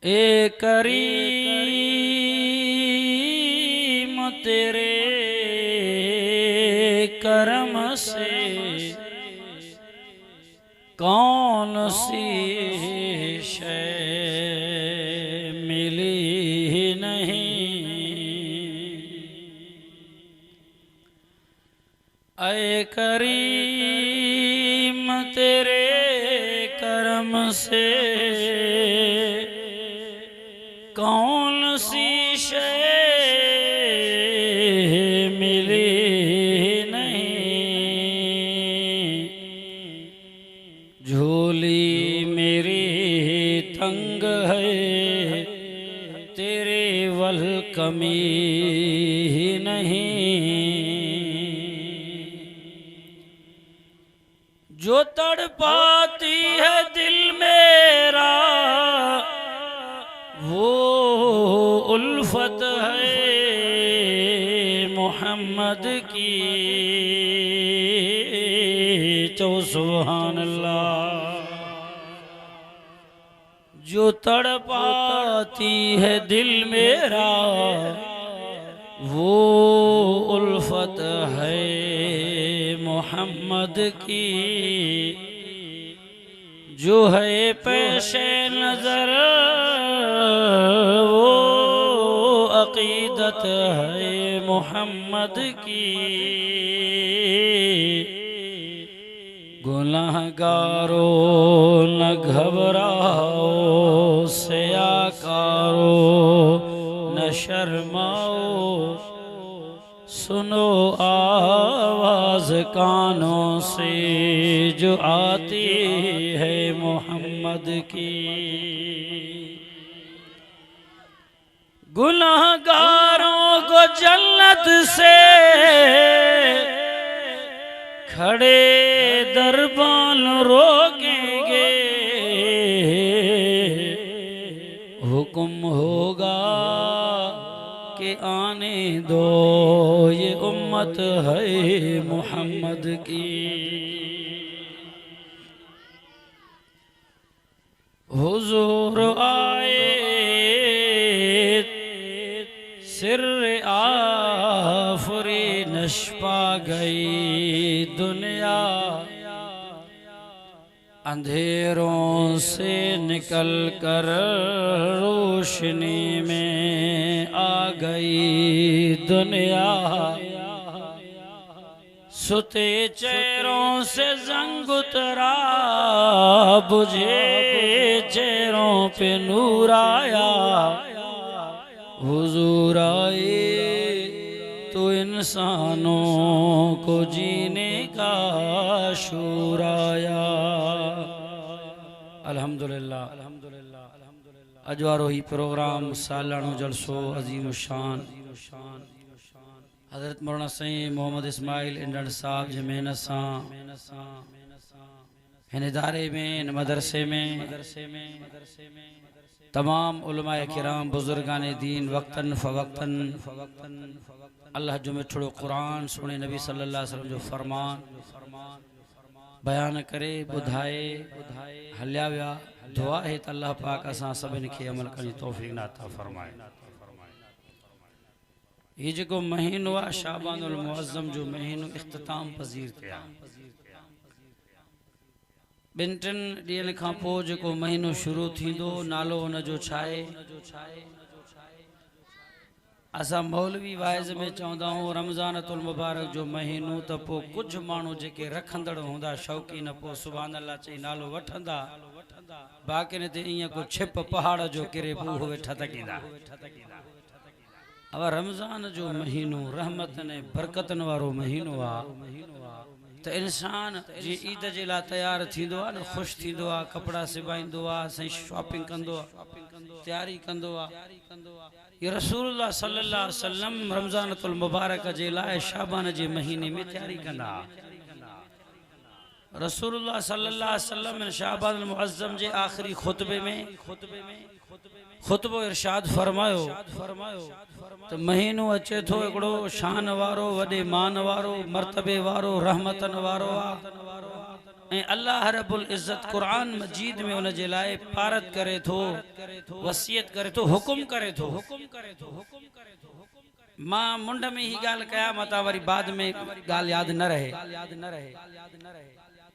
ए करीम तेरे करम से कौन सी शय मिली ही नहीं। ऐ करीम तेरे करम से कौन सी शय मिली नहीं। झोली मेरी तंग है तेरे वल कमी ही नहीं। जो तड़पाती है दिल मेरा वो उल्फत है मोहम्मद की। तो सुभान अल्लाह। जो तड़पाती है दिल मेरा वो उल्फत है मोहम्मद की। जो है पेशे नजर वो अकीदत है मोहम्मद की। गुनाहगारो न घबराओ से आकारो न शर्माओ। सुनो आवाज कानों से जो आती है मोहम्मद की। गुनाहगारों को जन्नत से खड़े दरबान रोकेंगे। हुक्म होगा कि आने दो ये उम्मत है मोहम्मद की। हुजूर आए सिर आफरी नशपा गई दुनिया। अंधेरों से निकल कर रोशनी में आ गई दुनिया। सुते चेहरों से जंग उतरा बुझे चेहरों पे नूर आया। हुजूर आए तो इंसानों को जीने का शूर आया। अल्हम्दुलिल्लाह अल्हम्दुलिल्लाह अल्हम्दुलिल्लाह। अजवारो ही प्रोग्राम सालानो जलसो अजीम शान हजरत मौलाना सईद मोहम्मद इस्माइल इंडन साहब जी मेहनत सां हिन इदारे में इन मदरसे में तमाम उलमाए किराम बुजुर्गान दीन वक्तन फ़वक्तन अल्लाह जो मिठड़ो कुरान सुने नबी सल्लल्लाहु अलैहि वसल्लम जो फरमान बयान करे ॿुधाए हलिया विया। दुआ है त अल्लाह पाक असां सभिनी खे अमल करण जी तौफ़ीक़ अता फरमाए। ये जो महीनो आहे शाबानुल मुअज़्ज़म जो महीनो इख्तिताम पज़ीर थिया। ॿिनि टिनि ॾींहंनि खां पोइ जेको महीनो शुरू थींदो नालो हुनजो छा आहे? असां मौलवी वाइज़ में चवंदा आहियूं रमज़ानतुल मुबारक जो महीनो। त पोइ कुझु माण्हू जेके रखंदड़ हूंदा शौक़ीन पोइ सुभान अल्लाह चई नालो वठंदा। बाक़ी ते ईअं को छिप पहाड़ जो किरे पोइ उहे वेठा तकींदा। अब रमज़ान जो महीनो रहमतन ऐं बरकतन वारो महीनो आहे। त इंसान जी ईद जे लाइ तयारु थींदो आहे न, ख़ुशि थींदो आहे, कपिड़ा सिबाईंदो आहे, सही शॉपिंग कंदो आहे, तयारी कंदो आहे। ये रसूलुल्लाह सल्लल्लाहु अलैहि वसल्लम रमज़ानतुल मुबारक जे लाइ शाबान जे महीने में तयारी कंदा। रसूलुल्लाह सल्लल्लाहु अलैहि वसल्लम शाबान मुअज़्ज़म जे आखिरी खुतबे में खुतबो इरशाद फरमायो तो महीनो अचे थो हिकिड़ो शान वारो वॾे मान वारो मर्तबे वारो रहमतन वारो आहे। अल्लाह रब्बुल इज्जत कुरान मजीद में उन जे लाए पारत करे थो, वसियत करे थो, हुकुम करे थो। मां मुंड में ही गाल कया मता वरी बाद में गाल याद न रहे।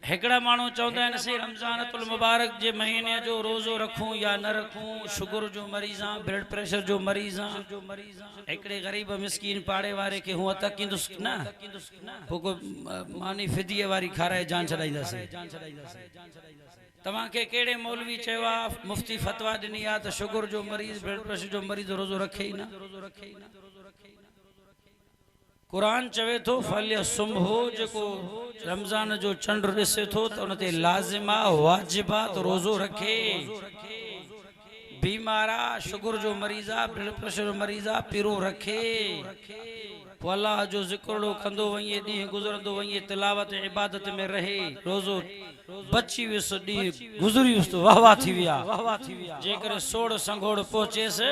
हेकड़ा मानू चौंदा आहिनि से रमजानतुल मुबारक जे महीने जो रोज़ो रखूं या न रखूं, शुगर जो मरीज़ हां, ब्लड प्रेशर जो मरीज़ हां, हिकिड़े गरीब मिस्कीन पाड़े वारे के हुआ तकींदुस न पोइ को मानी फिदीअ वारी खाराए जान छॾाईंदासीं। तव्हांखे कहिड़े मौलवी चयो आहे, मुफ्ती फतवा ॾिनी आहे त शुगर जो मरीज़, ब्लड प्रेशर जो मरीज़ रोज़ो रखे ई न। कुरान चवे थो फल्य सुम्हो, जेको रमज़ान जो चंड ॾिसे थो त उन ते लाज़िमा वाजिबा त रोज़ो रखे। बीमार आहे, शुगर जो मरीज़ आहे, ब्लड प्रेशर जो मरीज़ आहे, पिरो रखे। पोइ अल्लाह जो ज़िक्र कंदो वञे, ॾींहुं गुज़रंदो वञे, तिलावत इबादत में रहे, रोज़ो बची वियुसि, ॾींहुं गुज़री वियुसि त वाह वाह थी विया। जेकर सोड़ संघोड़ पहुचेसि,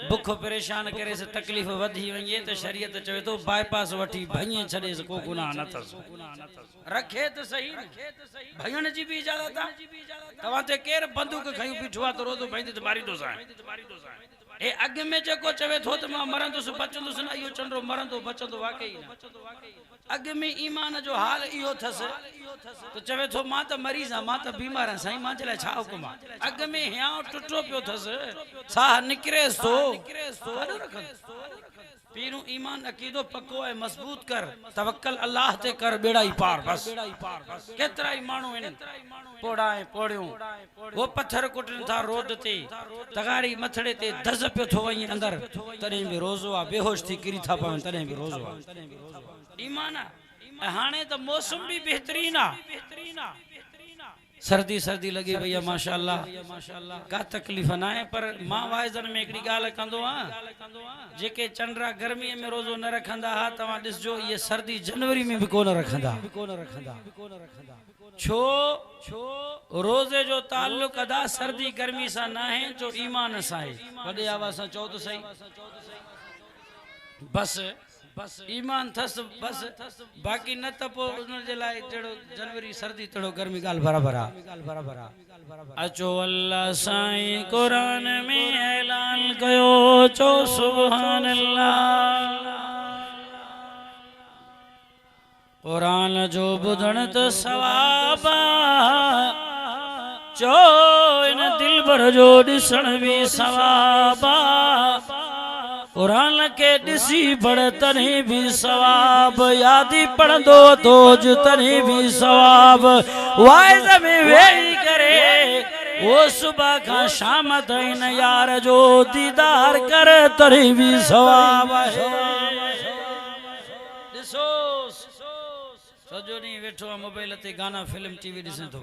बुख परेशान करेसि, तकलीफ़ वधी वञे त शरीयत चवे थो बाईपास वठी भञे छॾेसि, को गुनाह न अथसि। रखे त सही, भञण जी बि इजाज़त आहे। तव्हां ते केरु बंदूक खयूं बीठो आहे त रोज़ो भॼंदे त मारींदोसि। ए अॻ में जेको चवे थो त मां मरंदुसि बचंदुसि न, इहो चंडो मरंदो बचंदो वाकई न। अॻ में ईमान जो हाल इहो अथसि त चवे थो मां त मरीज़ आहियां, मां त बीमार आहियां, साईं मां जे लाइ छा हुकुम आहे। अॻ में हियां टुटो पियो अथसि, साह निकिरेसि थो। पहिरियों ईमान अक़ीदो पको ऐं मज़बूत कर, तवक्कल अल्लाह ते कर, बेड़ा ई पार। बस केतिरा ई माण्हू आहिनि पोड़ा ऐं पोड़ियूं, वो पत्थर कुटनि था रोड ते, तगारी मथड़े ते दज़ पियो थो वञे अंदरि, तॾहिं बि रोज़ो आहे। बेहोश थी किरी था पवनि, तॾहिं बि रोज़ो आहे। ईमान आहे। हाणे त मौसम भी बेहतरीन आ, सर्दी सर्दी लगी भई है माशाअल्लाह, का तकलीफ़ ना है। पर मां वाइज़न में हिकिड़ी ॻाल्हि कंदो आहियां, जेके चंडरा गर्मी में रोज़ो न रखंदा हा, तव्हां ॾिसजो ये सर्दी जनवरी में भी कोन रखंदा। छो रोज़े जो ताल्लुक अदा सर्दी गर्मी सां न है, जो ईमान सां है। वॾे आवाज़ सां चओ त सही। बस ईमान थस बस, बाकी न त पोइ उन जे लाइ जहिड़ो जनवरी सर्दी तहिड़ो गर्मी, ॻाल्हि बराबरि आहे। अचो अल्लाह साईं क़ुरान में ऐलान कयो, चो सुभान अल्लाह। क़ुरान जो ॿुधण त सवाब, चो इन दिलबर जो ॾिसण भी सवाब। कुरान के ॾिसी पढ़ तॾहिं भी सवाब, यादी पढ़ंदो तो तॾहिं भी सवाब। वाइज़ में वेही करे वो सुबह का शाम ताईं यार जो दीदार कर, तॾहिं भी सवाब है। ॾिसो सॼो ॾींहुं वेठो आहे मोबाइल ते गाना फिल्म टीवी ॾिसे थो,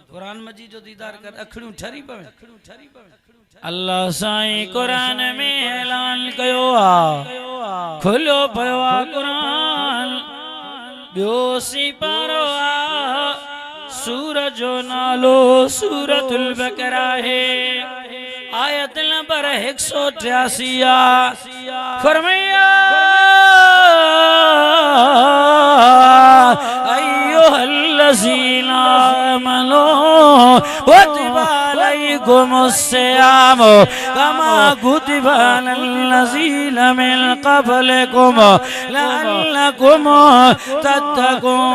कुरान मजीद जो दीदार कर, अखियूं ठरी पवनि। अल्लाह साईं क़ुरान में ऐलान कयो आ, खुलियो पियो आ क़ुरान, ॿियो सी पारो आ, सूरत जो नालो सूरतुल बकरा है, आयत नंबर 183 आ। फरमाया अय्युहल्लज़ीना आमनू कुतिबा अलैकुमुस्सियाम कमा कुतिबा अलल्लज़ीना मिन क़ब्लिकुम लअल्लकुम तत्तक़ून।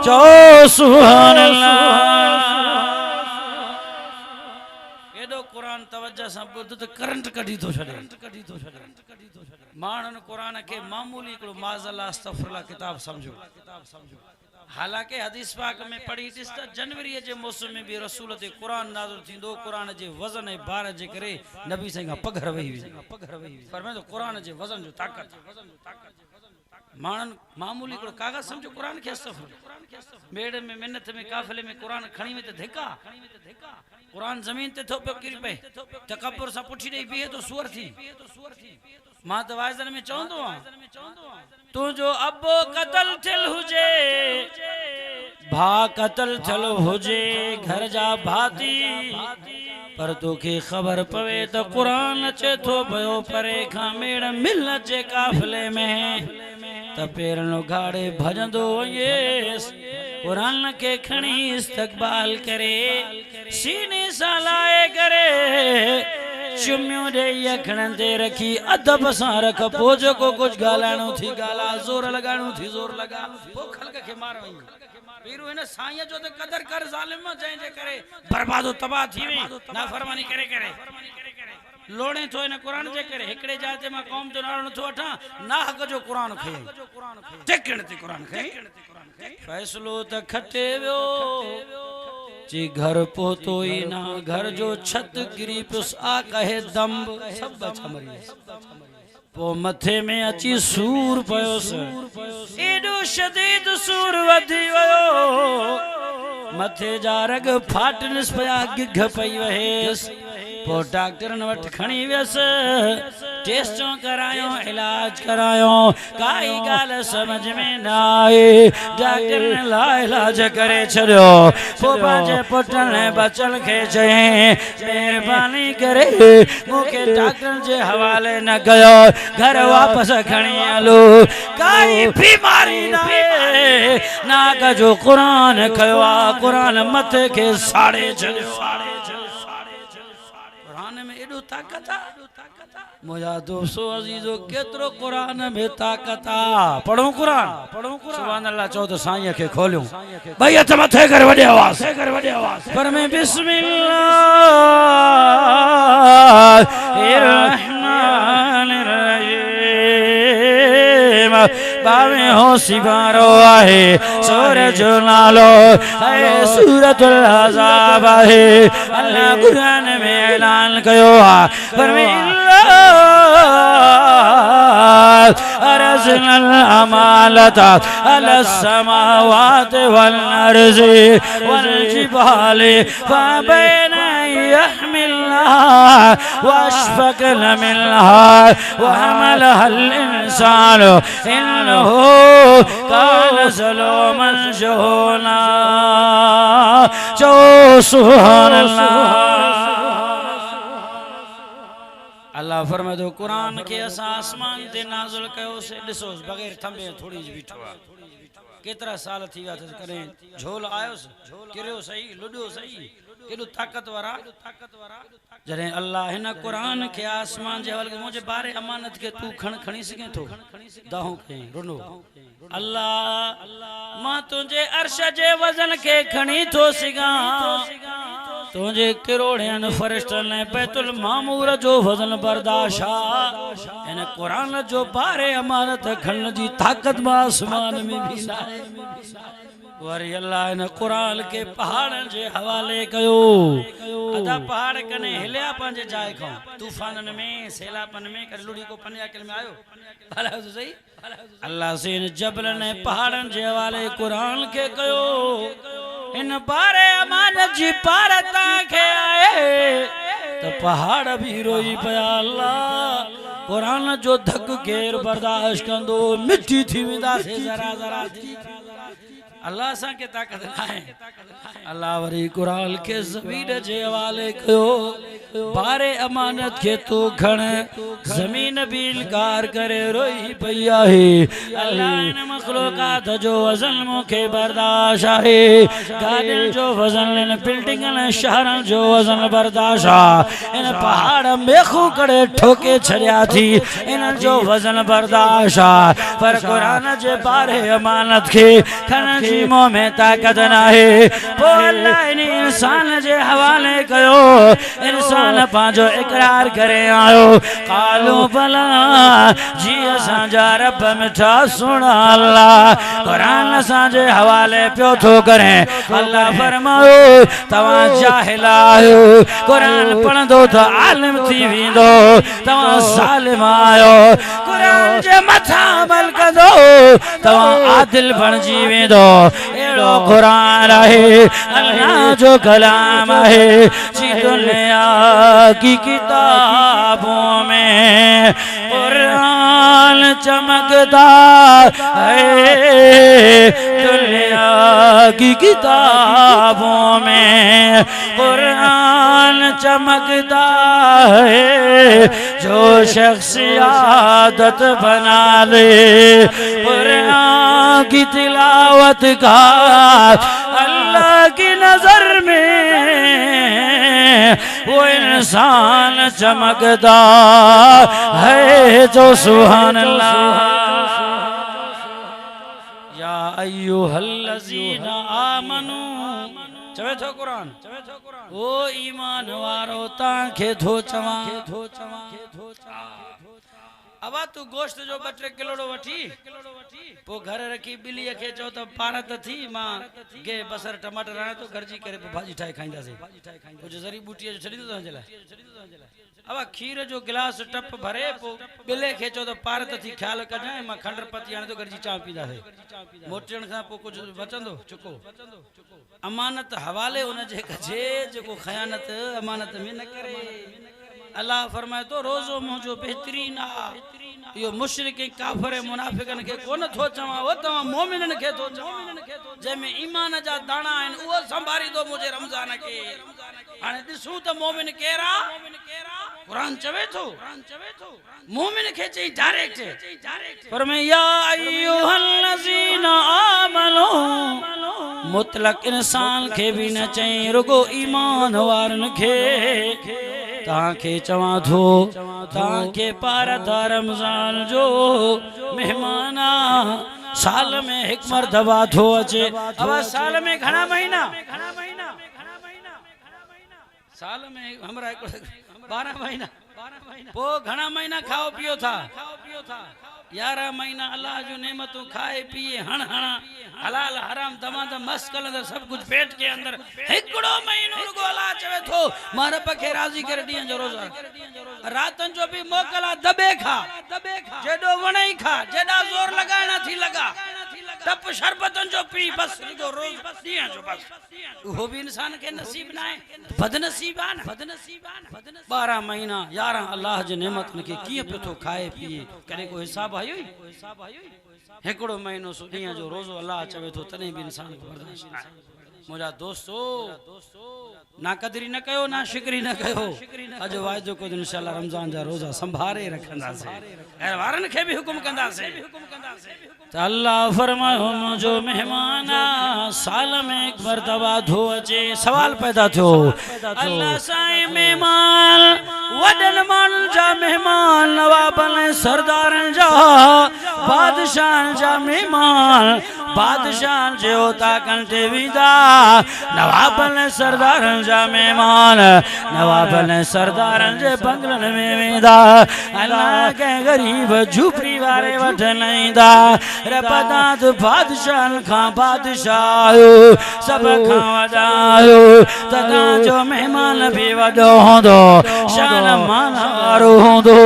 जो सुभान अल्लाह। एडो कुरान तवज्जो सां ॿुध त करंट कढी थो छॾे। माण्हुनि कुरान के मामूली हिकिड़ो माज़अल्लाह अस्तग़फिरुल्लाह किताब समझो। हालांकि हदीस पाक में पढ़ी ॾिस त जनवरी जे मौसम में भी रसूल ते कुरान नाज़िल थींदो, कुरान जे वज़न ऐं भार जे करे नबी साईं खां पघर वही हुई। फरमायो कुरान जे वज़न जो ताक़त। माण्हुनि मामूली हिकिड़ो कागज़ समझो कुरान खे अस्तग़फिरुल्लाह। मेड़ में मिन्नत में काफ़िले में कुरान खणी में त धिका, कुरान ज़मीन ते थो पियो किरी पए, तकब्बुर सां पुठी ॾेई बीहे तो सुअर थी। मां त वाइज़न में चवंदो आहियां, तुंहिंजो अबो क़त्ल थियल हुजे, भाउ क़त्ल थियल हुजे, घर जा भाती, पर तोखे ख़बर पवे त कुरान अचे थो पियो परे खां मेड़ मिलत जे काफ़िले में, त पेरन उघाड़े भजंदो वञेस कुरान के खणी इस्तक़बाल करे सीने सां लाए करे चुमियों दे यखणन ते रखी अदब सां रख पो जेको कुछ गालाणो थी गाला जोर लगाणो थी जोर लगा पो खलक के मार वई पीरू इन साईं जो त कदर कर जालिम जंहिं जे करे बर्बादो तबाह थी वई नाफरमानी करे करे लोड़े तो इन कुरान जे करे एकड़े जाते मां कौम जो नालो नथो वठा ना हक जो कुरान खई टेकण ते कुरान खई फैसलो त खटे वियो जी घर पोतो ही ना घर जो छत गिरी पुस आ कहे दम्ब सब बचा मरी पो मथे में अची सूर पयोस एडो शदीद सूर वधी वयो मथे जा रग फाटनस पया गिघ पई वहेस पो डॉक्टरन वट खणी वियस टेस्टों करायो इलाज करायो काई गाल समझ में ना आए डॉक्टर ने ला इलाज करे छड़ियो पो पांजे पुटन बचल के चए मेहरबानी करे मुके डॉक्टर जे हवाले न गयो घर वापस खणी आलो काई बीमारी ना ना का जो कुरान कयो कुरान मथे के साड़े छड़ियो ताकत मुझा दोस्तों अजीजो केतरो कुरान में ताकत पढ़ो कुरान सुभान अल्लाह चो तो साईं के खोलियो भाई हथ मथे कर वडे आवाज पर मैं बिस्मिल्लाह रहमानिर रहीम बावे हो सिबारो आहे सूरज नालो है सूरतुल अज़ाब है अल्लाह कुरान में ऐलान कयो अरज़नल अमानता अलस समावाति वल अर्ज़ि वल जिबालि फअबैना यहमिलनहा वअशफ़क़न मिनहा वहमलहल इंसानु इन्नहु कान ज़लूमन जहूला जो सुभान अल्लाह फरमाए तो कुरान के असा आसमान ते नाज़िल कयो से दिसो बगैर थंबे थोड़ी जी बीठो केतरा साल थी विया करे झोल आयो किरियो सही लुडियो सही केडो ताकतवर जरे अल्लाह हिन कुरान के आसमान जे हवाले मुझे बारे अमानत के तू खणी सके तो दाहो के रुनो अल्लाह मां तुझे अर्श जे वजन के खणी तो सिगा तुझे करोड़न फरिश्तन ने बैतुल मामूर जो वजन बर्दाशा इन कुरान जो बारे अमानत खण जी ताकत मां आसमान में भी ना वरी अल्लाह इन कुरान के पहाड़न जे हवाले कयो अदा पहाड़ कने हिलिया पंजे जाए खो तूफानन में सैलाबन में कर लुड़ी को पनिया कल में आयो भला तो सही अल्लाह से इन जबल ने पहाड़न जे हवाले कुरान के कयो इन बारे अमानत जी पारता के आए तो पहाड़ भी रोई पया अल्लाह कुरान जो धक घेर बर्दाश्त कंदो मिठी थी विदा से जरा जरा थी अल्लाह सा के ताकत ना है अल्लाह वरी कुरान के ज़मीन जे हवाले कयो बारे अमानत के तू खण जमीन भी इनकार करे रोई पई आहे अल्लाह इन मखलूकात जो वजन मुखे बर्दाश्त आहे गाड़िन जो वजन इन बिल्डिंगन शहरन जो वजन बर्दाश्त इन पहाड़ मेखू करे ठोके छड़िया थी इन जो वजन बर्दाश्त पर कुरान जे बारे अमानत के खण जी मुंह में ताकत ना है पो अल्लाह इन इंसान जे हवाले कयो इंसान पांजो इकरार करे आयो कालो भला जी असा जा रब मिठा सुना अल्लाह कुरान असा जे हवाले पियो थो करे अल्लाह फरमायो तवा जाहिल आयो कुरान पढ़ंदो तो आलिम थी विंदो तवा सालिम आयो कुरान जे मथा अमल कंदो तवा आदिल बणजी वेंदो एड़ो कुरान है अल्लाह जो कलाम है जी दुनिया की किताबों में कुरान चमकता है दुनिया की किताबों में कुरान इंसान चमकता है जो शख्स आदत बना ले कुरान की तिलावत का अल्लाह की नजर में वो इंसान चमकता है जो सुभान अल्लाह या अय्युहल्लज़ीना आमनू चवे थो कुरान ओ ईमान वारो तांखे थो चवा अब तू गोश्त जो 2-3 किलो वठी पो घर रखी बिली खे चो तो पारत थी मां गे बसर टमाटर आने तो घर जी करे भाजी ठाए खाइंदा से कुछ जरी बूटी जो छड़ी तो जला अब खीर जो गिलास टप भरे पो बिले खे चो तो पारत थी ख्याल कजाए मां खंडर पती आने तो घर जी चाह पीदा से मोटण खां पो कुछ बचंदो चुको अमानत हवाले उन जे कजे जो खयानत अमानत में न करे अल्लाह फरमाए तो रोजो मुझो बेहतरीन आ यो मुशरिक काफिर मुनाफिकन के कोन थो चवा वो तवा मोमिनन के थो चवा जे में ईमान जा दाना आइन वो संभारी दो मुझे रमजान के हाने दिसू तो मोमिन केरा कुरान चवे थो मोमिन के चई डायरेक्ट फरमाए या अय्युहल्लज़ीना आमनू मुतलक इंसान के भी न चई रुगो ईमान वारन के ताके चवा थो ताके पारदा रमजान जो मेहमाना साल में एक मरतबा थो अचे अब साल में घणा महीना साल में हमरा 12 महीना पो घणा महीना खाओ पियो था 11 महीना अल्लाह जो नेमतों खाए पिए हण हणा हलाल हराम दमादम मस्त कलंदर सब कुछ पेट के अंदर एकड़ो महीनो रुगो अल्लाह चवे थो मां रब खे राजी करे ॾींहं जो रोज़ा रातन जो भी मोकला दबे खा जेडो वणई खा जेडा जोर लगाना थी लगा टप शरबतन जो पी बस रुगो रोज ॾींहं जो बस वो भी इंसान के नसीब ना है बदनसीबान 12 महीना 11 अल्लाह जे नेमतन के किए पे तो खाए पिए करे को हिसाब आयो एकड़ो महीनो ॾींहं जो रोज़ो अल्लाह चवे तो तने भी इंसान को बर्दाश्त ना मुझा दोस्तों ना कदरी न कयो ना शिकरी न कयो अज वायदो को इंशाल्लाह रमजान जा रोजा संभारे रखंदा से ऐं वारन के भी हुकुम कंदा से तो अल्लाह फरमायो मुझो मेहमान साल में एक मरतबा धो अचे सवाल पैदा थो अल्लाह साईं मेहमान वडन मान जा मेहमान नवाबन सरदारन जा बादशाह जा मेहमान बादशाह जे होता कंटे विदा नवाबन सरदारन जा मेहमान नवाबन सरदारन जे बंगलन में विदा अल्लाह के गरीब झूपड़ी वारे वठ नईंदा रबदात बादशाह खां बादशाह सब खां वडायो तदा जो मेहमान भी वडो होंदो शान मान वारो होंदो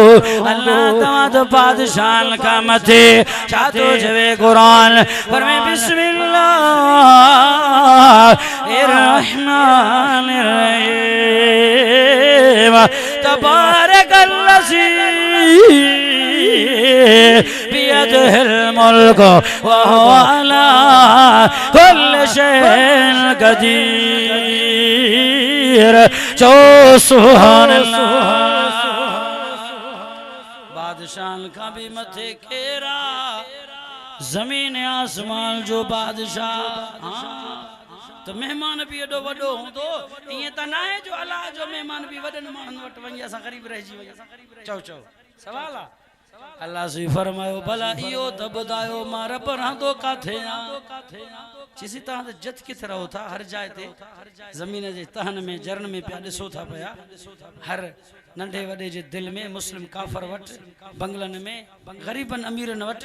अल्लाह तवा तो बादशाह का मथे छा तो जवे कुरान पर मैं बिस्मिल्लाह रहमानिर रहीम तबारकल्लज़ी बियदिहिल मुल्क व हुवा अला कुल्लि शैइन क़दीर जो सुभान अल्लाह बादशाह का भी मथे केरा जमीन आसमान जो बादशाह तो मेहमान भी एडो वडो होंदो इए त ना है जो अल्लाह जो मेहमान भी वडन मानन वट वञी असा गरीब रहिजी वञी चओ सवाल आ अल्लाह से फरमायो भला इयो त ॿुधायो मां रब रहंदो काथे आ जिसी तरह ते जत किथे रहो था हर जाए ते जमीन जे तहन में जरन में पिया ॾिसो था पिया हर नंढे वडे जे दिल में मुस्लिम काफर वट बंगलन में गरीबन अमीरन वट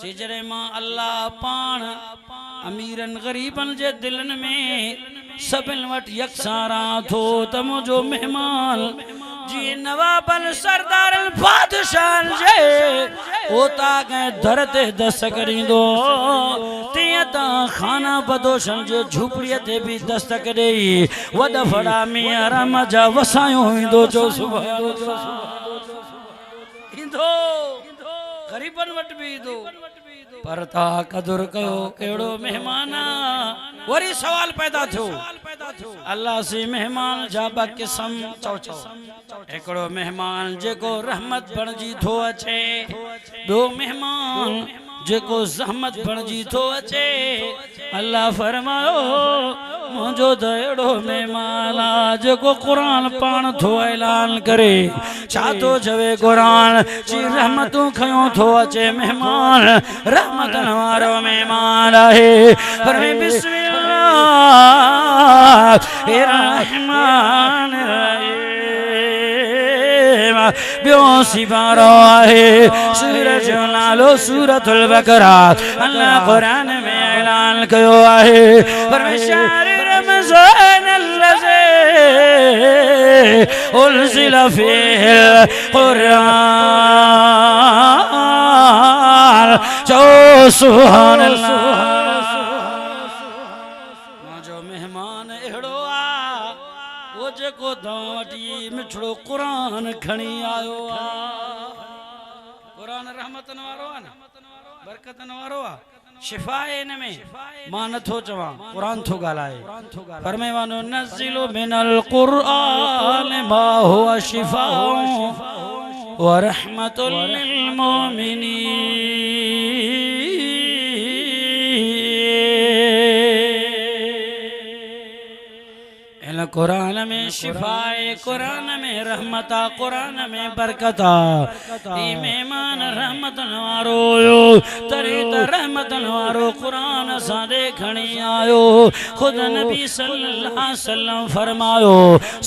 जे जरे मां अल्लाह पान अमीरन गरीबन जे दिलन में सबिन वट यकसारा थो त मुझो मेहमान जी नवाबन सरदारन बादशाह जे ओता के दर ते दस करिंदो तिया ता खाना बदोशन जे झूपड़ी ते भी दस्तक देई वड फड़ा मियां राम जा वसायो इंदो जो सुभान इंदो गरीबन वट भी इंदो पर ता कदुर कयो केड़ो मेहमान वरी सवाल पैदा थो अल्लाह से मेहमान जा बा किस्म चौ चौ एकड़ो मेहमान जेको रहमत बणजी थो अचे दो मेहमान जेको जहमत बणजी थो अचे अल्लाह फरमायो मुझो दयड़ो मेहमान जेको कुरान पान थो ऐलान करे छा तो जवे कुरान जी रहमतू खयो थो अचे मेहमान रहमतन वारो मेहमान आहे पर बिस्मिल्लाह रहमान ब्यो सिपारो है सूरज नालो सूरतुल बकरा अल्लाह कुरान में ऐलान कयो है परमेश्वर रमजान अल्लज़ी उन्ज़िला फ़ीहिल कुरान जो सुभान अल्लाह जो मेहमान एड़ो आ वो जेको दौटी मिठड़ो कुरान खणी आयो आ कुरान रहमतन वारो आ न बरकतन वारो आ शिफा इन में मां नथो चवा कुरान थो गालाए फरमाए वानो नज़िलु मिनल कुरान मा हुवा शिफा व रहमतुल लिल मोमिनीन कुरान में शिफाए कुरान में रहमता कुरान में बरकता ई मेहमान रहमतन वारो यो तरीत रहमतन वारो कुरान सादे खणी आयो खुद नबी सल्लल्लाहु अलैहि वसल्लम फरमायो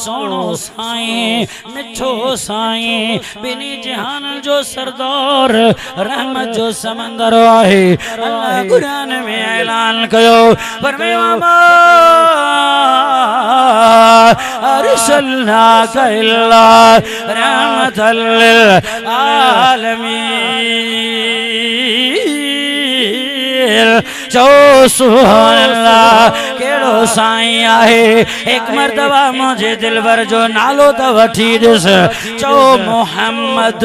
सोनो साईं मिठो साईं बिनी जहान जो सरदार रहमत जो समंदर आहे अल्लाह कुरान में ऐलान कयो फरमाया अरसलनाक इल्ला रहमतल लिल आलमीन जो सुभान अल्लाह केड़ो साईं आहे एक मर्तबा मुझे दिलवर जो नालो त वठी दिस चो मोहम्मद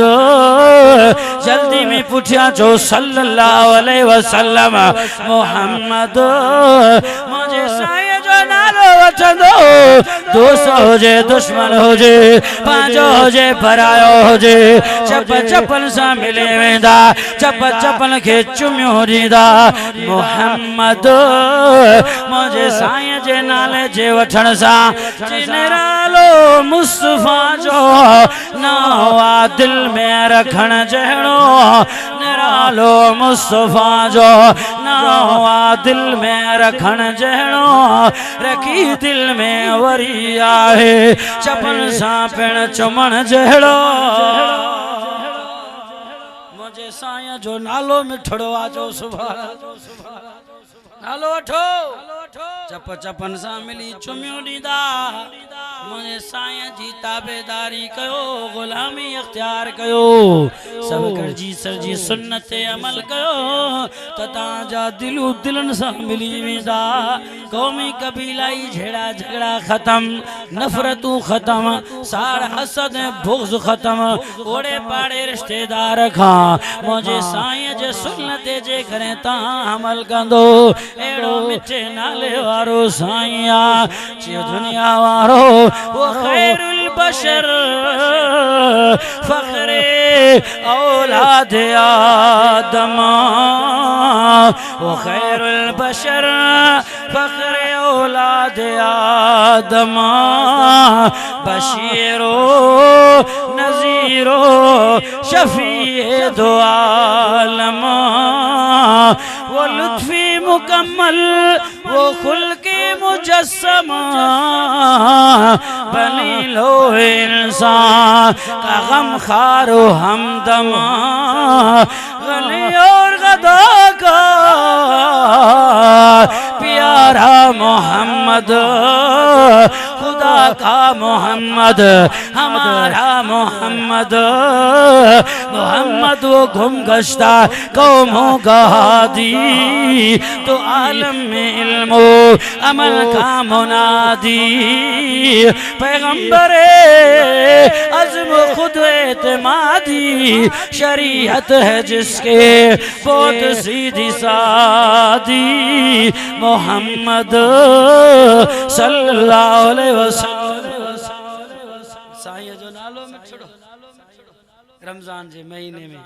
जल्दी में पुठिया चो सल्लल्लाहु अलैहि वसल्लम मोहम्मद मुझे साईं नालो वठंदो दोस्त हुजे दुश्मन हुजे पंहिंजो हुजे परायो हुजे चप चपन सां मिली वेंदा चप चपन खे चुमियो ॾींदा मोहम्मद मुंहिंजे साईं जे नाले जे वठण सां निरालो मुस्तफा जो नाम आ दिल में रखण जहिड़ो निरालो मुस्तफा जो नाम आ दिल में रखण जहिड़ो रखी दिल में वरी आहे चपन सां पिण चुमण जहिड़ो मुझे साईं जो नालो मिठड़ो आ जो सुभान नालो वठो चप चपन सां मिली चुमियो ॾींदा मुझे साईं जी ताबेदारी कयो गुलामी इख्तियार कयो सब करजी सरजी सुन्नत अमल कयो त तव्हांजा दिलू दिलनि सां मिली वेंदा कौमी कबीलाई झेड़ा झगड़ा खत्म नफ़रतूं खत्म साड़ हसद बुग़्ज़ खत्म ओड़े पाड़े रिश्तेदार खां मुझे साईं जे सुन्नत जे करे तव्हां अमल कंदो एड़ो मिठे नाले वारो साईं आ जे दुनिया वारो वो खैरुल बशर फखरे औलाद आदम वो खैरुल बशर फखरे औलाद आदम बशीरो नज़ीरो शफीए दो आलम वो लुत्फी मुकम्मल वो खुल्के मुजस्समा बनी लो इंसान का गम खारो हमदमा गली और गदा का प्यारा मोहम्मद खुदा का मोहम्मद हमारा मोहम्मद मोहम्मद वो गुम गश्ता कौमों का हादी तो आलम में इल्मो अमल का मुनादी पैगंबरे अज़्म खुद एतमादी शरीयत है जिसके बहुत सीधी सादी मोहम्मद सल्लल्लाहु अलैहि वसल्लम साईं जो नालो में छड़ो रमजान जे महीने में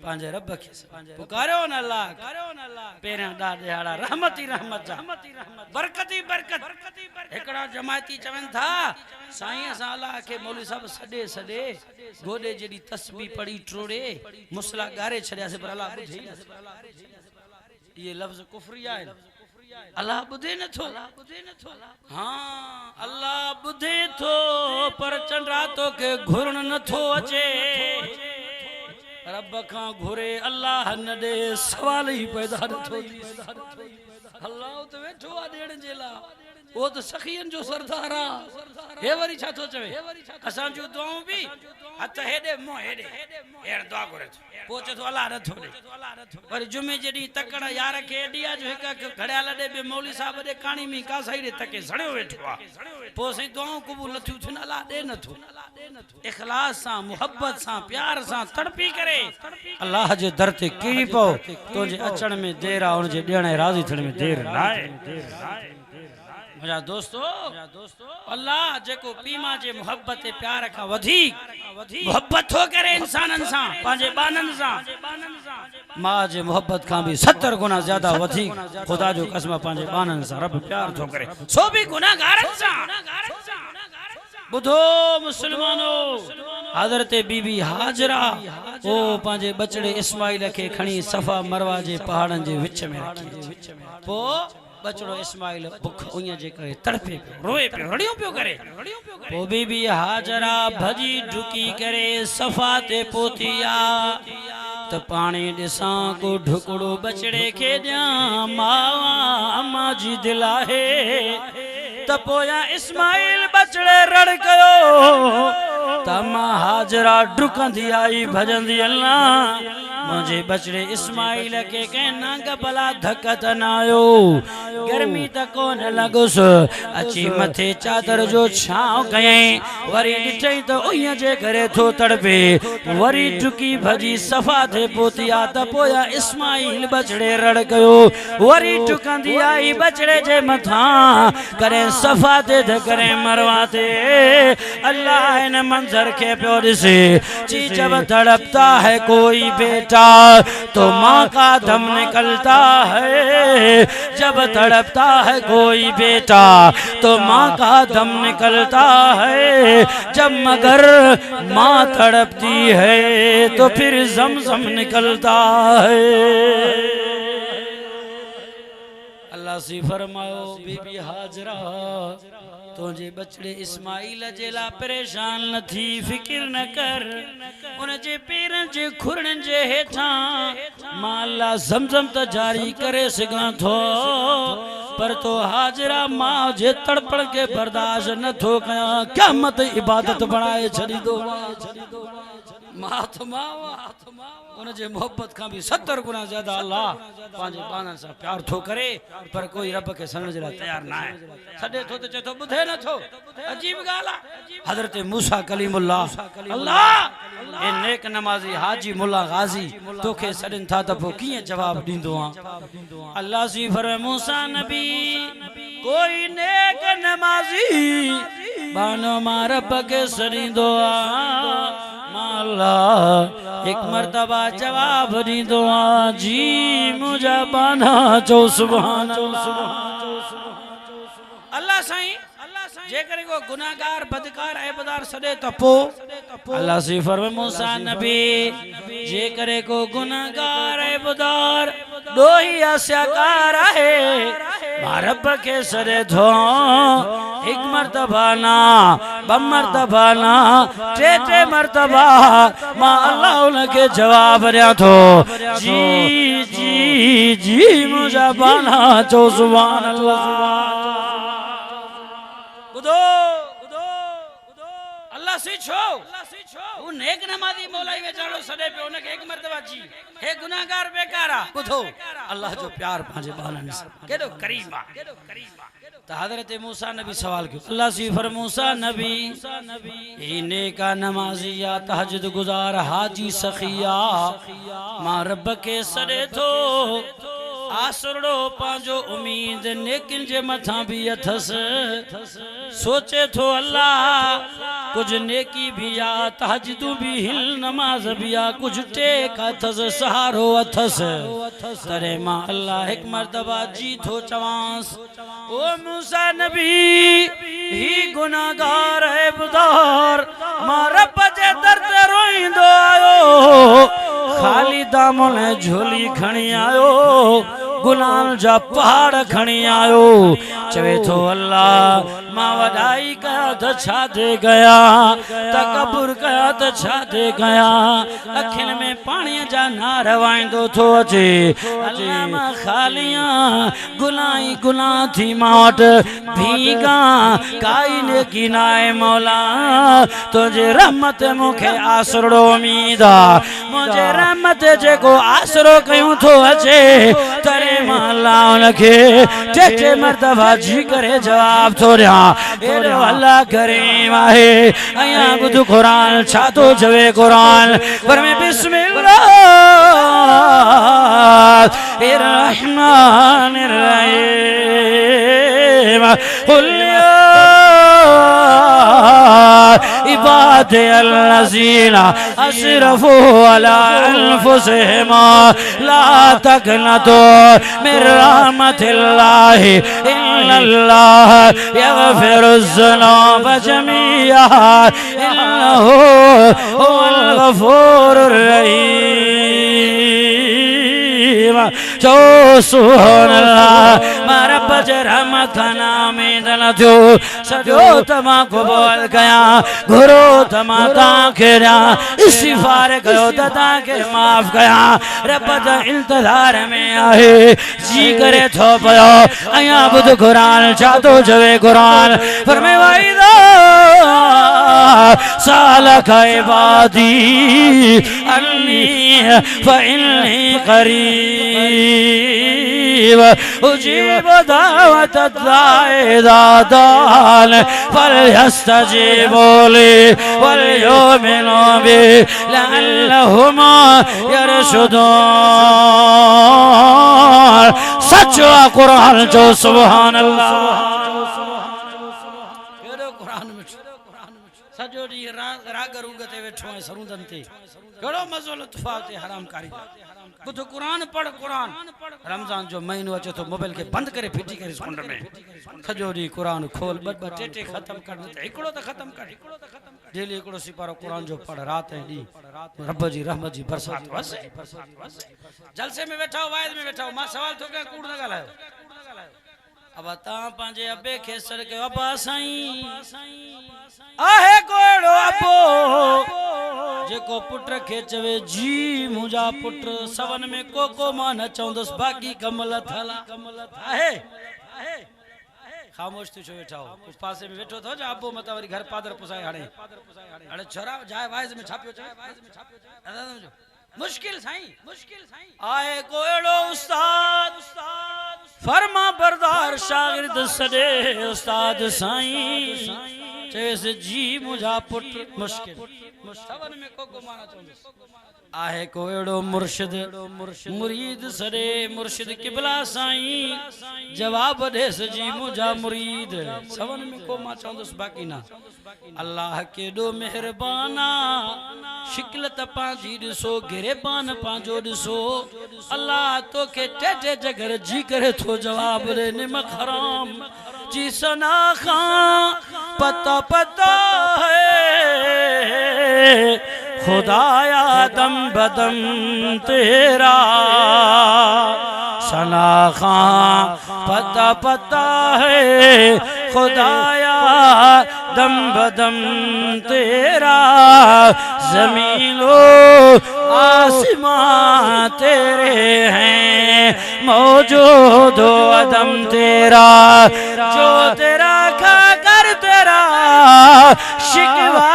पांजे रब के पुकारो न अल्लाह पेरा दा दिहाड़ा रहमत ही रहमत जा बरकत ही बरकत एकड़ा जमाती चवन था साईं असां अल्लाह के मौलवी साहब सडे सडे गोडे जेडी तस्बीह पढ़ी ट्रोड़े मुसला गारे छड़या से पर अल्लाह बुझे ये लफ्ज कुफरिया है अल्लाह बुधे न थो हाँ अल्लाह बुधे थो पर चंद्रा तो के घुरण न थो अचे रब खां घुरे अल्लाह न दे सवाल ही पैदा न थो अल्लाह तो वेठो आ देण जेला वो तो सखियन जो सरदार आ हे वरी छा थो चवे असां जो दुआऊं भी हथ हेडे मो हेडे हेर दुआ करे पोचे तो अल्लाह न थो दे पर जुमे जडी तकड़ा यार के एडिया जो एक घड़िया लडे बे मौलवी साहब दे काणी में का सही रे तके सड़यो वेठो आ पो सही दुआऊं कबूल न थी थन अल्लाह दे न थो इखलास सा मोहब्बत सा प्यार सा तड़पी करे अल्लाह जे दर ते कीड़ी पो तो जे अचण में देर आ उन जे देणे राजी थियण में देर ना आहे मुझा दोस्तों अल्लाह जेको पीमा जे मोहब्बत प्यार का वधी मोहब्बत हो करे इंसानन सा पांजे बानन सा मां जे मोहब्बत का भी 70 गुना ज्यादा वधी खुदा जो कसम पांजे बानन सा रब प्यार थो करे सो भी गुनाहगारन सा बुधो मुसलमानो हजरत बीबी हाजरा ओ पांजे बचड़े इस्माइल के खणी सफा मरवा जे पहाड़न जे विच में रखी पो बचड़ो इस्माइल भूख उन्या जे करे तड़पे रोए पे रड़ियों पियो करे ओ बीबी हाजरा भजी ढुकी करे सफा ते पोतिया त पानी दिसा को ढुकड़ो बचड़े के दिया मावा अम्मा जी दिलाहे त पोया इस्माइल बचड़े रड़ कयो तमा हाजरा ढुकंदी आई भजंदी अल्लाह मुझे बचड़े इस्माइल के कहना गबला धकत नायो गर्मी तक न लगुस अची मथे चादर जो छाव कयई वरी ॾिठई त उईअ जे करे थो तड़पे वरी टुकी भजी सफ़ा थे पोतिया त पोया इस्माइल बचड़े रड़ कयो वरी टुकंदी आई बचड़े जे मथा करे सफ़ा थे त करे मरवा थे अल्लाह इन मंजर के पियो ॾिसे ची जब तड़पता है कोई बेटा तो माँ का दम निकलता है जब तड़पता है कोई बेटा तो माँ का दम निकलता है जब मगर माँ तड़पती है तो फिर ज़मज़म निकलता है अल्लाह सी फरमाओ बीबी हाजरा तुझे बचड़े इस्माइल जेला परेशान न थी फिक्र न कर उन जे पेरन जे खुरन जे हेठा माला ज़मज़म त जारी करे सघां थो पर तो हाजरा मां जे तड़पण के बर्दाश्त न थो कयां क़यामत इबादत बनाए छड़ी दो मां तो मावा उन जे मोहब्बत का भी 70 गुना ज्यादा अल्लाह पांजे बानन सा प्यार थो करे पर कोई रब के समझ ला तैयार ना है सडे थो तो चतो बुधे न थो अजीब गाला हजरत मूसा कलीमुल्लाह अल्लाह ए नेक नमाजी हाजी मुल्ला गाजी तोखे सडन था त पो किए जवाब दींदो आ अल्लाह सी फरमाए मूसा नबी कोई नेक नमाजी बानो मां रब के सडींदो आ माला एक मर्तबा जवाब दींदो आ जी मुझा बाना चो सुभान अल्लाह साईं जे करे को गुनाहगार बदकार ऐबदार सदे त पो अल्लाह से फरमाए मूसा नबी जे करे को गुनाहगार ऐबदार दोही आस्याकार है रब के सदे थो एक मर्तबा ना ब मर्तबा ना टे मर्तबा मां अल्लाह उनके जवाब दिया थो जी जी जी मुझा बाना चो सुभान अल्लाह बुधो अल्लाह सी छो वो नेक नमाजी मौलाई वेचाड़ो सडे पे उनके एक मर्तबा जी हे गुनाहगार बेकारा बुधो अल्लाह जो प्यार पांजे बालन केडो करीम आ तो हजरत मूसा नबी सवाल क्यों अल्लाह सी फर मूसा नबी इने का नमाजिया तहज्जुद गुजार हाजी सखिया मां रब के सडे थो आसरो पांजो उम्मीद नेकिन जे मथा भी अथस सोचे थो अल्लाह कुछ नेकी भी आ तहज्जुद भी हिल नमाज भी आ कुछ टेक अथस सहारो अथस तरे मां अल्लाह एक मर्तबा जी थो चवांस ओ मूसा नबी ही गुनाहगार है बुदार मां रब जे दर ते रोईंदो आयो खाली दामन झोली खणी आयो गुनाह जा पहाड़ खणी आयो चवे थो अल्लाह मां वडाई कया त छा दे गया तकबुर कया त छा दे गया अखिन में पानी जा नार वाइंदो थो अचे अल्लाह मां खालिया गुनाही गुनाह थी माट भीगा काई ने किनाए मौला तुझे रहमत मुखे आसरो उम्मीद आ मुझे रहमत जेको आसरो कयूं थो अचे तरे माला उनके टेटे मर्तबा जी करे जवाब थो ॾियां एॾो अल्लाह करीम आहे अया बुध कुरान छा थो चवे कुरान पर में बिस्मिल्लाह रहमानिर रहीम कुल इबादे अल्लज़ीना असरफू अला अनफुसिहिम ला तक़नतू मिन रहमतिल्लाहि इन्नल्लाह यग़फिरुज़्ज़ुनूब जमीआ इन्नहू हुवल गफ़ूरुर रहीम जो सुभान अल्लाह मां रब जे रहमत नाम दल थियो सजो तमा क़बूल कया घुरो तमा ताके रा इस्तिग़फ़ार कयो त ताके माफ कया रब जे इंतजार में आहे जी करे थो पयो अया बुध कुरान छा थो चवे कुरान फरमाए वाइदा सालक इबादी अन्नी फइन्नी करीब उजीब दावत दाए दादान फलयस्तजीबू ली वलयुमिनू बी लअल्लहुम यरशुदून सच्चा कुरान जो सुभान अल्लाह सजो डी राग रूग ते वेठो है सरूदन ते केड़ो मजो लुत्फा ते हरामकारी बुध कुरान पढ़ कुरान रमजान जो महीनो अचे तो मोबाइल के बंद करे फिटी करे स्कुंड में सजो डी कुरान खोल ब टे खत्म कर दे एकड़ो तो खत्म कर डेली एकड़ो सिपारो कुरान जो पढ़ रात है दी रब जी रहमत जी बरसात बस जलसे में बैठा हो वायद में बैठा हो मां सवाल तो के कूड़ न गलायो अब ता पांजे अबे खेसर के अबा साईं आहे कोड़ो अबो जेको पुत्र खे चवे जी मुंजा पुत्र सवन में को मां न चौंदस बाकी कमल थला आहे खामोश तू छो वेठा हो उस पासे में वेठो थो जा अबो मता वरी घर पादर पुसाए हाणे छोरा जाए वाइज में छापियो मुश्किल साईं आए कोड़ो उस्ताद फरमा बरदार शागिर्द सदे उस्ताद साईं चेसे जी मुझा पुत्र मुश्किल सवन में को माना चौंदस आहे कोड़ो मुर्शिद मुरीद सरे मुर्शिद किबला साईं जवाब देस जी मुझा मुरीद सवन में को मा चौंदस बाकी ना अल्लाह के दो मेहरबाना शिकलत पांजी दिसो गिरेबान पांजो दिसो अल्लाह तो के टेटे जगर जी करे तो जवाब दे निमक हराम जी सना खां पता पता है खुदाया दम बदम तेरा सना खां पता पता है खुदाया दम बदम तेरा जमीनो आसमां तेरे हैं मौजूद अदम तेरा जो तेरा खा कर तेरा शिकवा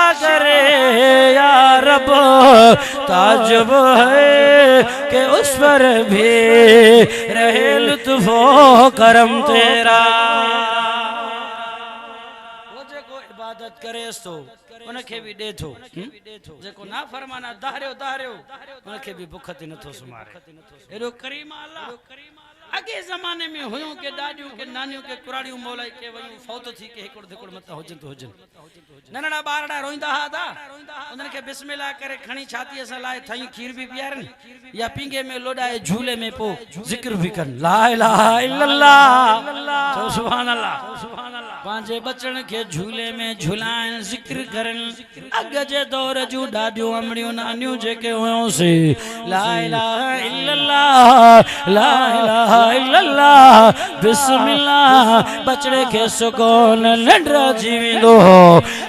ताजुब है कि उस पर भी रहे लुत्फो करम तेरा। वो जेको इबादत करे तो उनके भी दे थो, जेको ना फरमाना दारियो उनके भी बुख ते नथो सुमारे। एडो करीम अल्लाह। अगे जमाने में हुयो के दादियों के नानियों के कुराड़ियों मौलाई के वयूं फौत थी के हिकड़ दिकड़ मत हुजन तो हुजन। ननड़ा बारड़ा रोइंदा हा ता उनन के बिस्मिल्लाह करे खणी छाती से लाए थई खीर भी पियारन या पिंगे में लोडाए झूले में पो जिक्र भी कर ला इलाहा इल्लल्लाह तो सुभान अल्लाह। पांजे बचन के झूले में झुलाएं जिक्र करन। अग जे दौर जू दादियों अमड़ियों नानियों जेके हुयो से ला इलाहा इल्लल्लाह ला इलाहा इल्लल्लाह बिस्मिल्लाह बचड़े के सुकून नंडरा जीविंदो।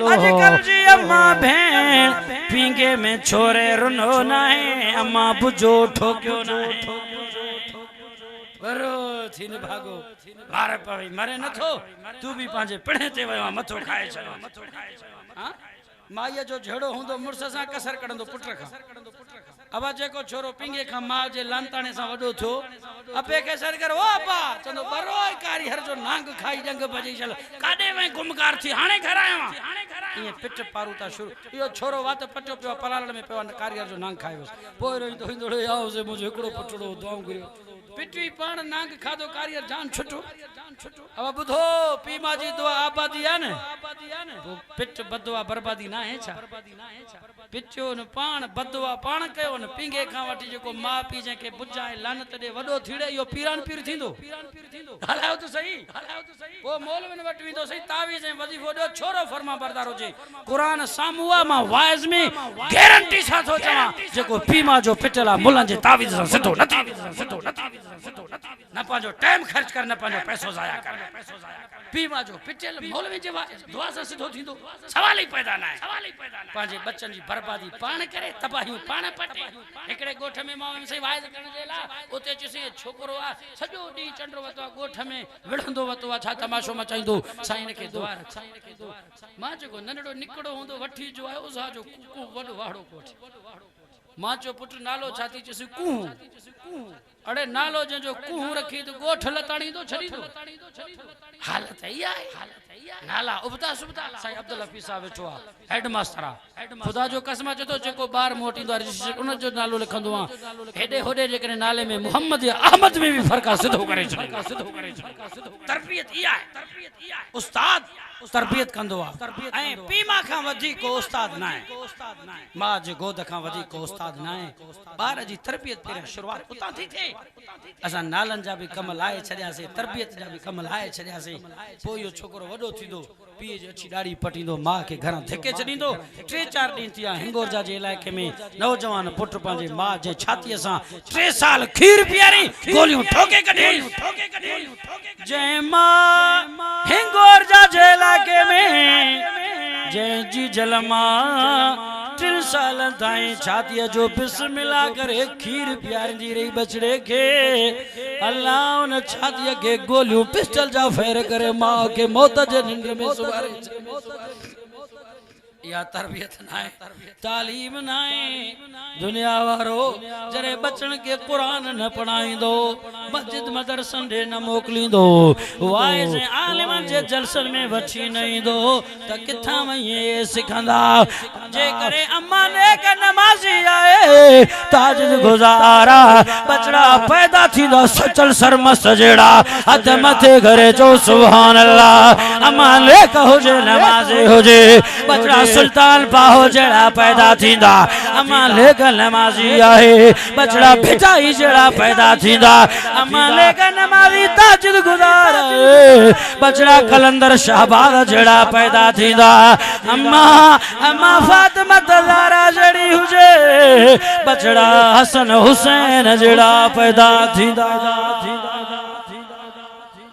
आजकल जी अम्मा भेण पींगे में छोरे रुनो नाहे अम्मा बुझो ठोक्यो नाहे बरो थी न भागो मारे पवी मरे न थो तू भी पांजे पिणे ते वयो मथो खाए छयो। हां माईया जो झेड़ो हुंदो मुर्स सा कसर कढंदो पुट खा। अब जेको छोरो पिंगे खा मां जे लांताणे सा वडो थो अपे के सर कर ओ अपा चंदो बरो कारी हर जो नांग खाई जंग बजी चल काडे में गुमकार थी हाने घर आया ये पिट पारूता शुरू यो छोरो वात पटो पियो पलाल में पियो कारी हर जो नांग खायो पोइ रोई तो हिंदो आओ से मुझे एकड़ो पटड़ो दुआऊं करियो पिटवी पान नांग खादो कारी जान छुटो। अब बुधो पीमा जी दुआ आबादी है न वो पिट बदवा बर्बादी ना है छा पिचो न पान बदवा पान कयो न पिंगे खा वठी जेको मां पी जे के बुझाए लानत दे वडो थीड़े यो पीरान पीर थींदो हलायो तो सही वो मौलवी वट विंदो सही तावीज ऐं वजीफो दो छोरो फरमा बरदार होजे कुरान सामुआ मा वाइज में गारंटी सा तो चवा जेको पीमा जो पिटला मुलन जे तावीज सा सिधो नथी न पांजो टाइम खर्च कर न पांजो पैसो जाया कर पीमा जो पिटल मौलवी जे दुआ सा सिधो थींदो सवाल ही पैदा ना है। पांजे बच्चन जी बर्बादी पान करे तबाही पान पटे एकड़े गोठ में मां सही वाइज करण जे ला ओते चसे छोकरो आ सजो डी चंडरो वतो गोठ में विड़ंदो वतो छा तमाशो मचाइंदो साईं के दुआ मां जो ननड़ो निकड़ो हुंदो वठी जो आयो सा जो कुकू वडो वाड़ो कोठ मां जो पुट नालो छाती चसे कू अरे नालो जो कुहू रखी तो गोठ लताणी तो छड़ी दो हालत है नाला उबता सुबता साईं अब्दुल हफीज साहब वेठो आ हेडमास्टर खुदा जो कसम चतो जेको बार मोटींदो रजिस्टर उन जो नालो लिखंदो आ हेडे होडे जे करे नाले में मोहम्मद या अहमद में भी फर्क सिधो करे तरबियत इया है उस्ताद तरबियत कंदो आ ऐं पीमा खां वधीक उस्ताद ना है मां जे गोद खां वधीक उस्ताद ना है बार जी तरबियत पे शुरुआत उता थी थे असा नालन जा भी कम लाए छड्या से तरबियत जा भी कम लाए छड्या से पो यो छोकरो वडो थींदो पी जे अच्छी दाढ़ी पटींदो मां के घर धिके चडींदो 3-4 दिन थिया हिंगोरजा जे इलाके में नौजवान पुट पांजे मां जे छाती सा 3 साल खीर पियारी गोलियों ठोके कढे जय मां हिंगोरजा जे इलाके में जय जी जलमा 3 साल ताई छाती जो बिस्मिल्लाह करे खीर पियारंदी रही बचड़े के अल्लाह उन छाती के गोलियों पिस्टल जा फेर करे मां के मौत जे निंद में सुवारे या तरबियत ना है तालीम ना है दुनिया वारो जरे बचन के कुरान न पढ़ाइंदो मस्जिद मदरसन दे न मोकलिंदो वाइज आलिमन जे जलसन में वठी नहीं दो त किथा वये सिखंदा जे करे अम्मा ने के नमाजी आए ताजिद गुजारा बचड़ा पैदा थींदा सचल सरमस्त जेड़ा हथ मथे करे जो सुभान अल्लाह अम्मा ने कहो जे नमाजी हो जे बचड़ा सुल्तान पाहो जड़ा पैदा थींदा अम्मा लेकर नमाजी आए बचड़ा भिटाई जड़ा पैदा थींदा अम्मा लेकर नमाजी ताजिद गुजार बचड़ा कलंदर शहबाज जड़ा पैदा थींदा अम्मा फातिमा ज़हरा जड़ी हुजे बचड़ा हसन हुसैन जड़ा पैदा थींदा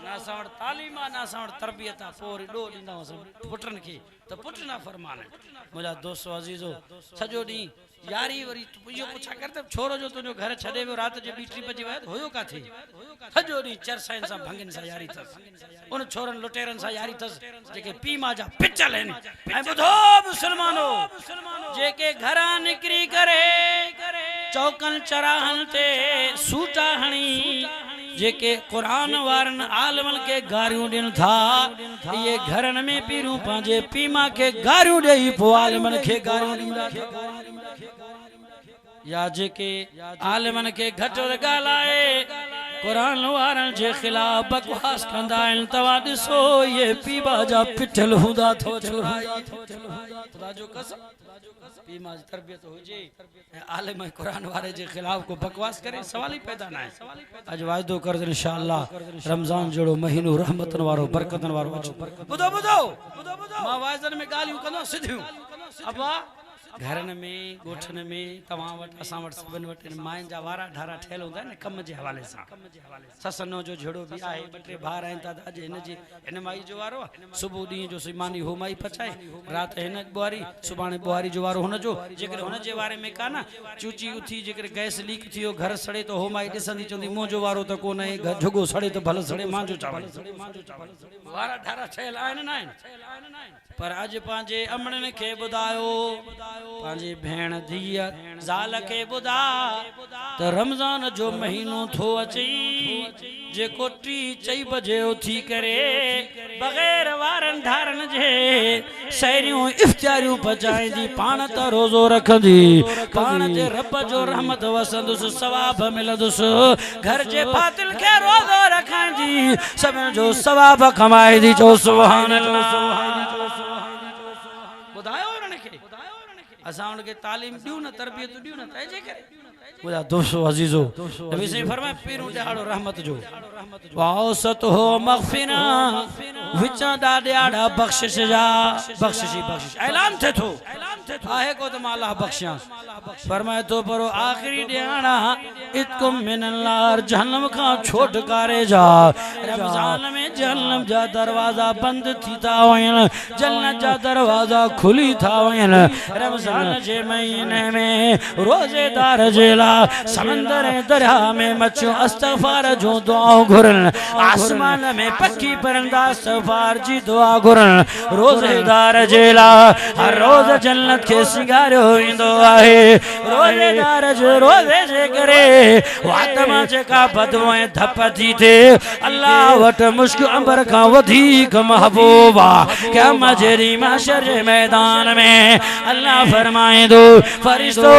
ना सावड़ तालीमा ना सावड़ तरबियत पोरी डो दींदा पुटन के तो पुट ना फरमाने मुझा दोस्तों अजीजो सजो दी यारी वरी यो पूछा करते छोरो जो तुजो घर छडे वो रात जे बीटरी बजी वय होयो का थी सजो दी चरसाइन सा भंगिन सा यारी थस उन छोरन लुटेरन सा यारी थस जेके पीमा जा पिचल हैं ए बुधो मुसलमानो जेके घरा निकरी करे चौकन चराहन ते सूटा हणी जेके कुरान वारन आलमन के गारियों दिन था ये घरन में पीरू पांजे पीमा के गारियों दे पो आलमन के गारियों दींदा या जेके आलमन के घटो गालाए कुरान वारन जे खिलाफ बकवास कंदा आहिनि तव्हां ॾिसो ये पीमा जा पिठल हूंदा थो खुदा जो कसम पीमा जी तरबियत हुजे आलिम कुरान वारे जे खिलाफ को बकवास करे सवाल ही पैदा ना है अज वायदो कर इंशाअल्लाह रमजान जड़ो महीनो रहमतन वारो बरकतन वारो बुधो बुधो मां वाइजन में गालियों कंदो सिधियूं अबा घरन में गोठन में तमाम वट असा वट सबन वट माइन जा वारा ढारा ठेल होंदा न कम जे हवाले सा ससनो जो झड़ो भी आहे बटे भार आइन ता अज इन जी इन माई जो वारो सुबह दी जो सिमानी हो माई पचाए रात हिन बुआरी सुबाने बुआरी जो वारो हुन जो जेकर हुन जे बारे में का ना चूची उथी जेकर गैस लीक थियो घर सड़े तो हो माई दिसंदी चंदी मो जो वारो तो को नहीं घर झुगो सड़े तो भल सड़े मां जो चावल वारा ढारा ठेल आइन ना पर अज पांजे अमणन के बुधायो पांजे भेण धीअ ज़ाल के बुधा तो रमजान जो महीनो थो अची जेको 3-4 बजे उथी करे बगैर वारन धारन जे सैरियों इफ्तारियों पचाईंदी पान त रोज़ो रखंदी पान जे रब जो रहमत वसंदुस सवाब मिलंदुस घर जे फातिल के रोज़ो रखंदी सब जो सवाब कमाईंदी चो सुभान अल्लाह बुधायो उन्हनि खे असां उनके तालीम दियो न तरबियत दियो न तजे करे बुधा दोस्तों अजीजो नबी से फरमाए पीरू दिहाड़ो रहमत जो वासत हो मगफिरा विचा दा दिहाड़ा बख्शिश जा बख्शिश ऐलान थे तो आहे को तो अल्लाह बख्शिया फरमाए तो परो आखिरी दिहाड़ा इतकुम मिनल्लाह जहन्नम का छोटकारे जा रमजान में जहन्नम जा दरवाजा बंद थी था वयन जन्नत जा दरवाजा खुली था वयन रमजान जे महीने में रोजेदार जेला समंदर दरिया में मच्छियों इस्तिगफार जो दुआ घुरन आसमान में पक्की परिंदा इस्तिगफार जी दुआ घुरन रोजेदार जेला हर रोज जन्नत के सिंगारो इंदो आहे रोजेदार जो रोजे जे करे वातमा जेका बदबूएं धप थी थे अल्लाह वट मुश्क अंबर का वधीक महबूबा क्या मजरी माशर मैदान में अल्लाह फरमाए दो फरिश्तो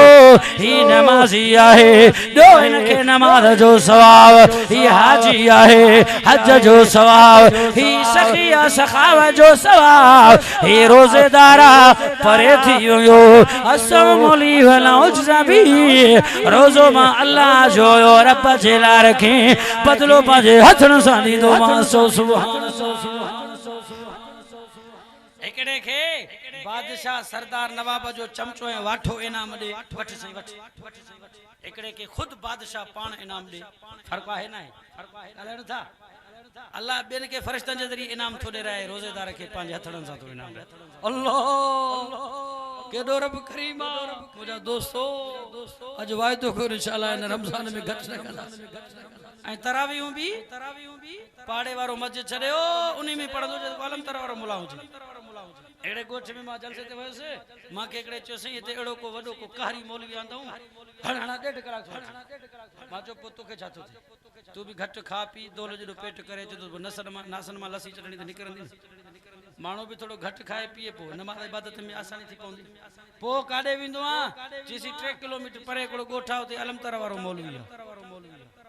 ही नमाजी आहे दो इनके नमाज जो सवाब ही हाजी आहे हज जो सवाब ही सखिया सखावा जो सवाब ही रोजेदारा परे थी यो असमोली वला उजबी रोजो मा अल्लाह जो रब जेला रखे बदलो पाजे हथन सानी दो मा सो सुभान एकड़े के बादशाह सरदार नवाब जो चमचो है वाठो इनाम दे वठ सही वठ एकड़े के खुद बादशाह पान इनाम दे फर्क है ना फर्क है अलण था अल्लाह बेन के फरिश्तन जे जरिए इनाम थो दे रहे रोजेदार के पांच हथड़न सा तो इनाम दे अल्लाह केडो रब करीमा मुजा दोस्तों आज वायदो को इंशाल्लाह इन रमजान में घट न कंदा ऐ तरावीहूं भी पाड़े वारो मस्जिद छड़ियो उन्हीं में पढ़दो जे आलम तर वारो मुला हुजे एड़े गोठ में मां जलसे ते वयसे मां के एकड़े चोसई ते एड़ो को वडो को कहरी मौलवी आंदा हूं हणा 1.5 कलाक मां जो पुतो के छातो तू भी घट खा पी दोलो जो पेट करे जो नासन मा लसी चटनी ते निकरंदी मानो भी थोड़ो घट खाए पिए पो नमाज इबादत में आसानी थी पौंदी पो काडे विंदो आ जीसी 3 किलोमीटर परे कोड़ो गोठा होते अलमतर वारो मौलवी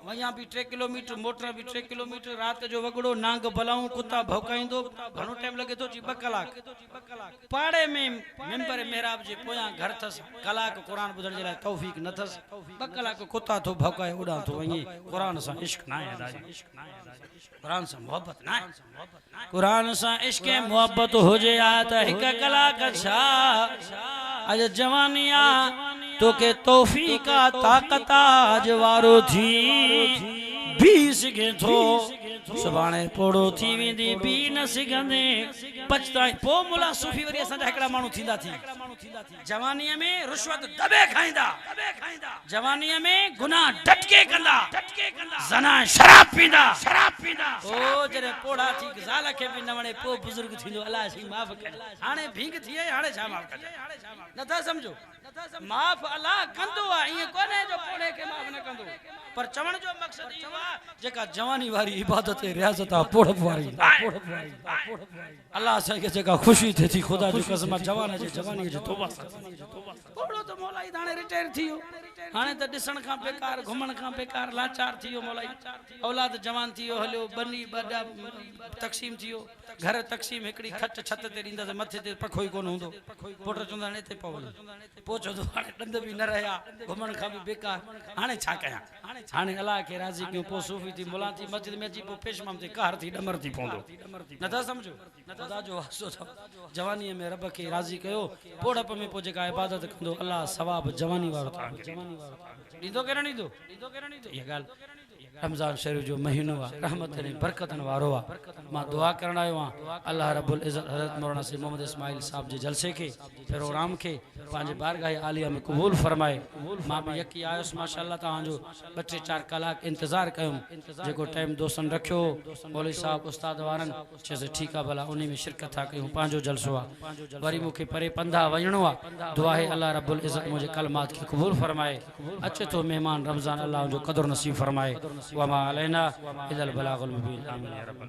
वहां भी 3 किलोमीटर मोटर भी 3 किलोमीटर रात जो वगड़ो नांग बलाऊं कुत्ता भौकाइंदो घणो टाइम लगे तो 2 कलाक पाड़े में मेंबर मेहराब जे पोया घर थस कलाक कुरान बुधण जे ला तौफीक न थस 2 कलाक कुत्ता तो भौकाए उड़ा तो वही कुरान सा इश्क ना है कुरान से मोहब्बत ना कुरान से इश्क मोहब्बत हो जे आ त 1 कलाक छा आज जवानिया तो के तौफीका ताकता जवारो थी भी सिगे थो सुबाने पोड़ो थी वेंदी भी न सिगंदे पछताई पो मुला सूफी वरी असा एकड़ा मानू थींदा थी जवानीअ में रिश्वत दबे खाईंदा, जवानीअ में गुनाह डटके कंदा, ज़ना शराब पींदा, ओ जरे पोड़ा थी ज़ाल खे भी न वणे पो बुजुर्ग थींदो अल्लाह सी माफ़ करे। हाणे भींग थी हाणे छा माफ़ करे नथा समझो। माफ़ अल्लाह कंदो आहे, ईअं कोन्हे जो पोड़े खे माफ़ न कंदो, पर चवण जो मक़सद इहो आहे जेका जवानी वारी इबादत रियाज़त आहे पोड़प वारी अल्लाह असांखे जेका ख़ुशी थिए थी ख़ुदा जी कसम जवान जे जवानी जो तौबा पोड़ो त मौलाई हाणे रिटायर थी वियो, हाणे त ॾिसण खां बेकार घुमण खां बेकार लाचार थी वियो मौलाई। औलाद जवान थी वियो हलियो बनी बड़ा तक़सीम थी वियो, घर तक़सीम हिकिड़ी खट छत ते ॾींदसि मथे ते पखो ई कोन हूंदो, पुट चवंदा हाणे हिते पवल पोइ चवंदो हाणे ॾंद बि न रहिया घुमण खां बि बेकार, हाणे छा कयां। हाणे अल्लाह खे राज़ी कयूं पोइ सूफ़ी थी मुला थी मस्जिद में अची पोइ पेशमाम थी कार थी ॾमर थी पवंदो। नथा सम्झो ख़ुदा जो वास्तो अथव। जवानीअ में रब खे राज़ी कयो, पोड़प में पोइ जेका इबादत कंदो अल्लाह सवाब जवानी वारो ॾींदो के न ॾींदो। इहा ॻाल्हि रमज़ान शरीफ़ जो महीनो आहे, रहमत ने बरकतन वारो आहे। मां दुआ करण आयो आहियां अल्लाह रब्बुल इज़्ज़त हज़रत मौलाना सैयद मोहम्मद इस्माइल साहब जे जलसे के प्रोग्राम के पंहिंजे बारगाह आलिया में क़बूल फरमाए। मां बि यकी आयुसि माशाअल्लाह तव्हांजो 2-4 कलाक इंतज़ार कयुमि, जेको टाइम दोस्तनि रखियो मौलवी साहब उस्ताद वारनि चयोसि ठीकु आहे भला उन में शिरकत था कयूं, पंहिंजो जलसो आहे, वरी मूंखे परे पंधा वञिणो आहे। दुआ आहे अल्लाह रब्बुल इज़्ज़त मुंहिंजे कलमात खे क़बूल फरमाए। अचे थो महिमान रमज़ान अल्लाह जो क़दुरु नसीब फरमाए। वमा अलैना इल्लल बलागुल मुबीन। आमीन या रब्बल